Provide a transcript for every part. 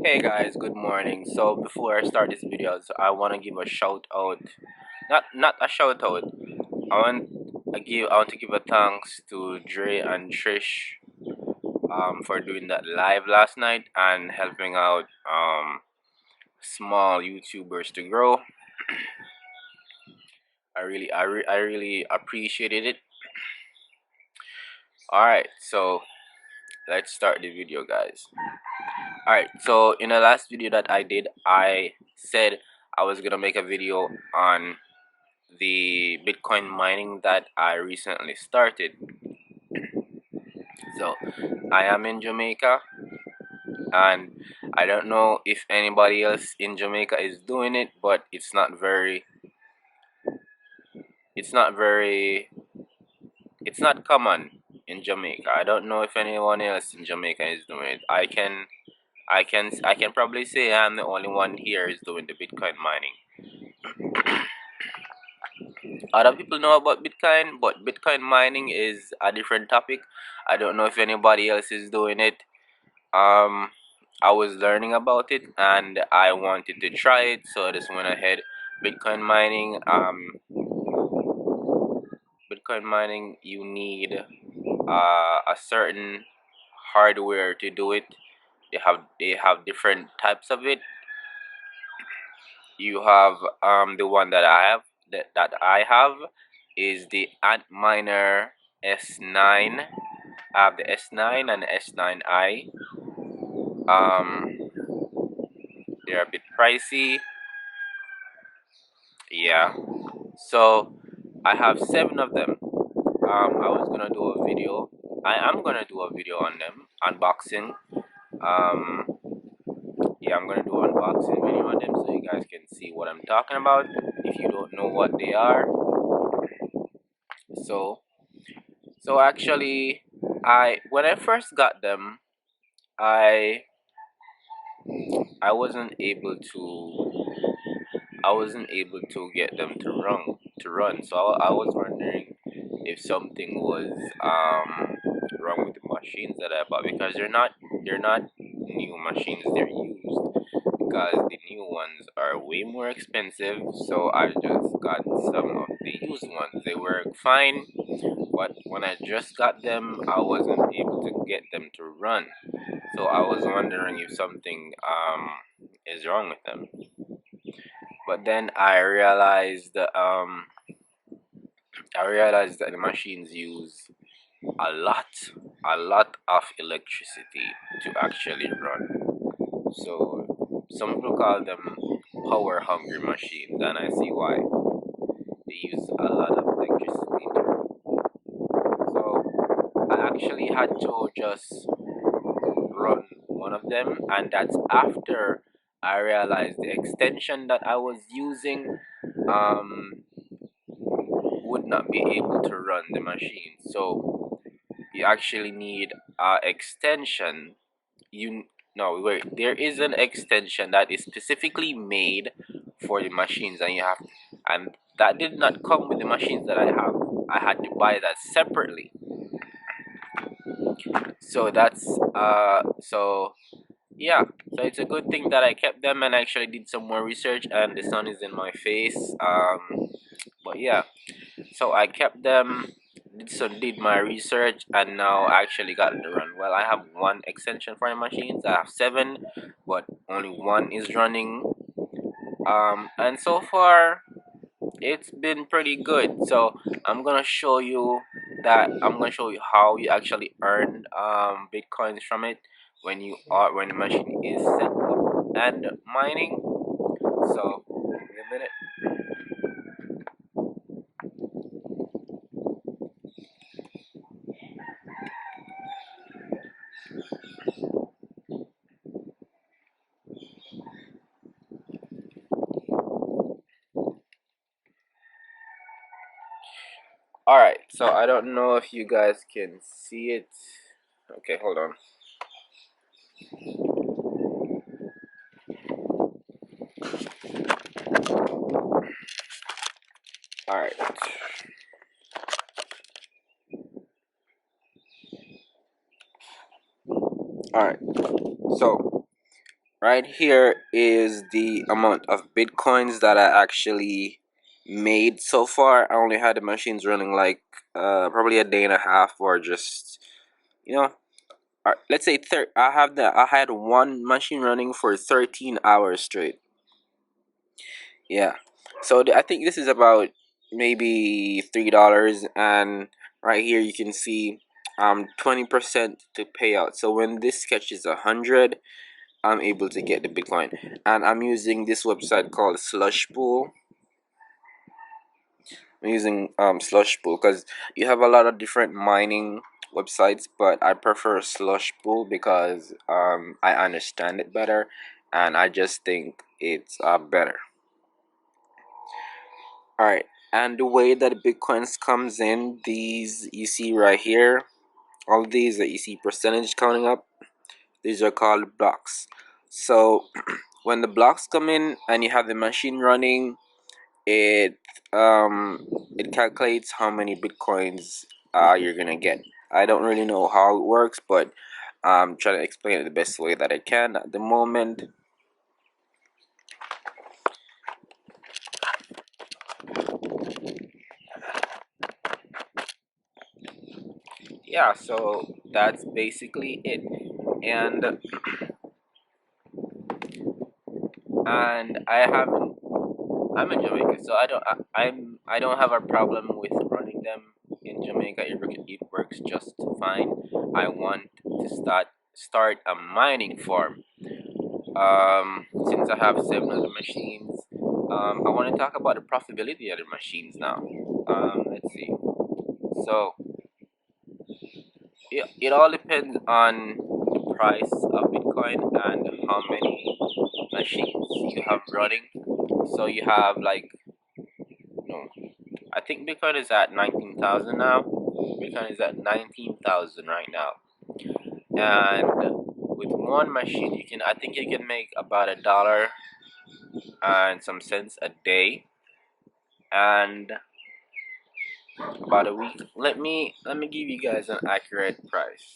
Hey guys, good morning. So before I start this video, I want to give a shout out. Not a shout out. I want to give a thanks to Dre and Trish for doing that live last night and helping out small YouTubers to grow. I really appreciated it. All right, so let's start the video, guys. All right, so in the last video that I did, I said I was gonna make a video on the Bitcoin mining that I recently started. So I am in Jamaica, and I don't know if anybody else in Jamaica is doing it, but it's not very it's not common in Jamaica. I don't know if anyone else in Jamaica is doing it. I can probably say I'm the only one here is doing the Bitcoin mining. Other people know about Bitcoin, but Bitcoin mining is a different topic. I don't know if anybody else is doing it. Um, I was learning about it and I wanted to try it, so I just went ahead. Bitcoin mining, Bitcoin mining, you need a certain hardware to do it. They have different types of it. You have the one that I have is the Antminer S9. I have the S9 and the S9i. They're a bit pricey. Yeah. So I have 7 of them. I was gonna do a video. I am gonna do a video on them, unboxing. Um, yeah, I'm gonna do an unboxing video on them so you guys can see what I'm talking about. If you don't know what they are, so actually, I when I first got them, I I wasn't able to get them to run. So I was wondering if something was wrong with the machines that I bought, because they're not new machines, they're used, because the new ones are way more expensive. So I just got some of the used ones. They work fine, but when I just got them, I wasn't able to get them to run. So I was wondering if something is wrong with them. But then I realized that the machines use a lot of electricity to actually run. So some people call them power hungry machines, and I see why. They use a lot of electricity to run. So I actually had to just run one of them, and that's after I realized the extension that I was using um, would not be able to run the machine. So you actually need extension. You no wait, there is an extension that is specifically made for the machines, and and that did not come with the machines that I have. I had to buy that separately. So that's yeah, so it's a good thing that I kept them and actually did some more research, and the sun is in my face. But yeah, so I kept them, did my research, and now I actually got to run. Well, I have one extension for the machines. I have 7, but only one is running. And so far it's been pretty good. So I'm gonna show you how you actually earn bitcoins from it when the machine is set up and mining. So give me a minute. All right, so I don't know if you guys can see it. Okay, hold on. All right. All right. So Right here is the amount of bitcoins that I actually made so far. I only had the machines running like probably a day and a half, or just, you know, let's say I had one machine running for 13 hours straight. Yeah. So I think this is about maybe $3, and right here you can see 20% to payout. So when this catches 100, I'm able to get the Bitcoin, and I'm using this website called Slush Pool. I'm using Slush Pool because you have a lot of different mining websites, but I prefer Slush Pool because I understand it better, and I just think it's better. All right, and the way that Bitcoins comes in, these you see right here, all of these that you see percentage counting up, these are called blocks. So when the blocks come in and you have the machine running, it it calculates how many bitcoins you're gonna get. I don't really know how it works, but I'm trying to explain it the best way that I can at the moment. Yeah, so that's basically it. And I haven't. I'm in Jamaica, so I don't have a problem with running them in Jamaica. It works just fine. I want to start a mining farm. Since I have seven other machines, I want to talk about the profitability of the machines now. Let's see. So it all depends on the price of Bitcoin and how many machines you have running. So you have like, no, I think Bitcoin is at 19,000 now. Bitcoin is at 19,000 right now, and with one machine, I think you can make about $1 and some cents a day, and about a week. Let me give you guys an accurate price.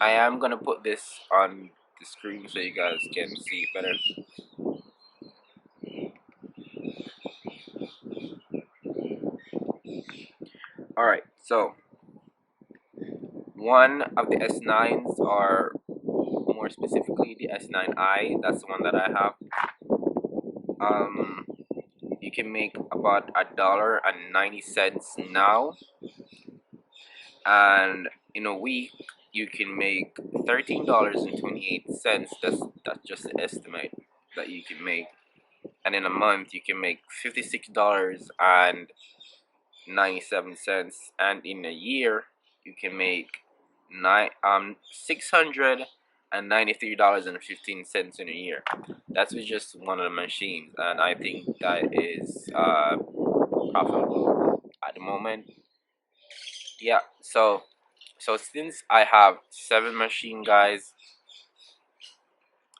I am gonna put this on the screen so you guys can see it better. All right, so one of the S9s, are more specifically the S9i. That's the one that I have. Um, you can make about $1.90 now, and in a week you can make $13.28. That's just the estimate that you can make, and in a month you can make $56.97, and in a year you can make $693.15 in a year. That's with just one of the machines, and I think that is profitable at the moment. Yeah, so since I have seven machine guys,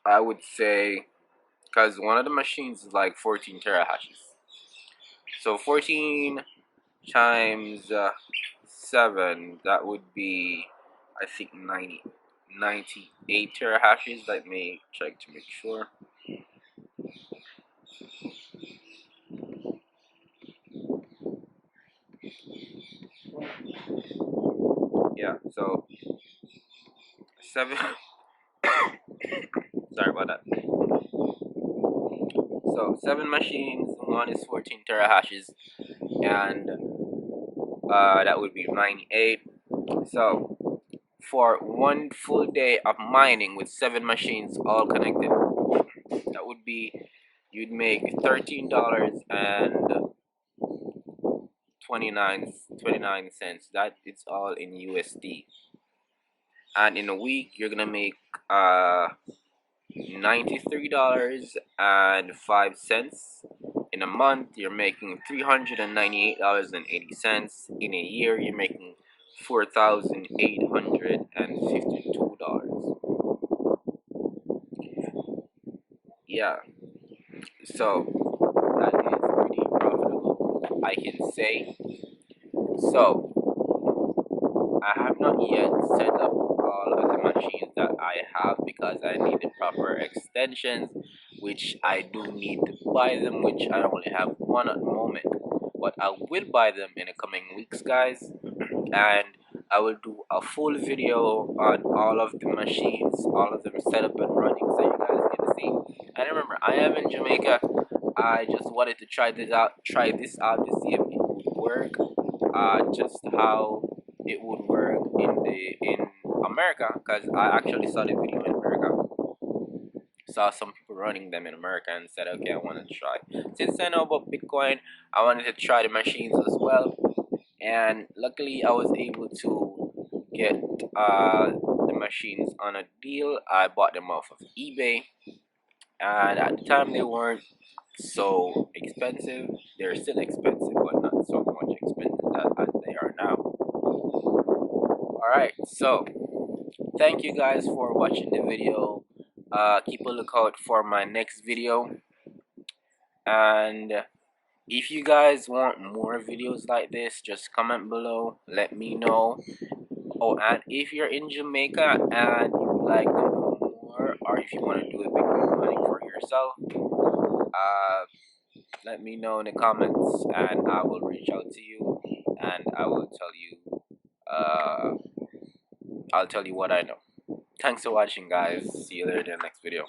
I would say, because one of the machines is like 14 terahashes. So 14 times 7, that would be, I think, 98 terahashes. Let me check to make sure. Yeah, so 7. Sorry about that. So 7 machines, one is 14 terahashes, and that would be 98. So for one full day of mining with 7 machines all connected, that would be, you'd make $13.29. That it's all in USD, and in a week you're gonna make $93.05, In a month, you're making $398.80. In a year, you're making $4,852. Yeah, so that is pretty profitable, I can say. So I have not yet set up all of the machines that I have because I need the proper extensions, which I do need to buy them, which I only have one at the moment. But I will buy them in the coming weeks, guys, and I will do a full video on all of the machines, all of them set up and running, so you guys can see. And remember, I am in Jamaica. I just wanted to try this out to see if it would work, just how it would work in America, because I actually saw the video in America. Saw some people running them in America and said, okay, I want to try. Since I know about Bitcoin, I wanted to try the machines as well. And luckily, I was able to get the machines on a deal. I bought them off of eBay, and at the time they weren't so expensive. They're still expensive, but not so much expensive as they are now. Alright, so thank you guys for watching the video. Keep a lookout for my next video, and if you guys want more videos like this, just comment below, let me know. Oh, and if you're in Jamaica and you would like to know more, or if you want to do a big mining for yourself, let me know in the comments, and I will reach out to you, and uh, I'll tell you what I know. Thanks for watching, guys. See you later in the next video.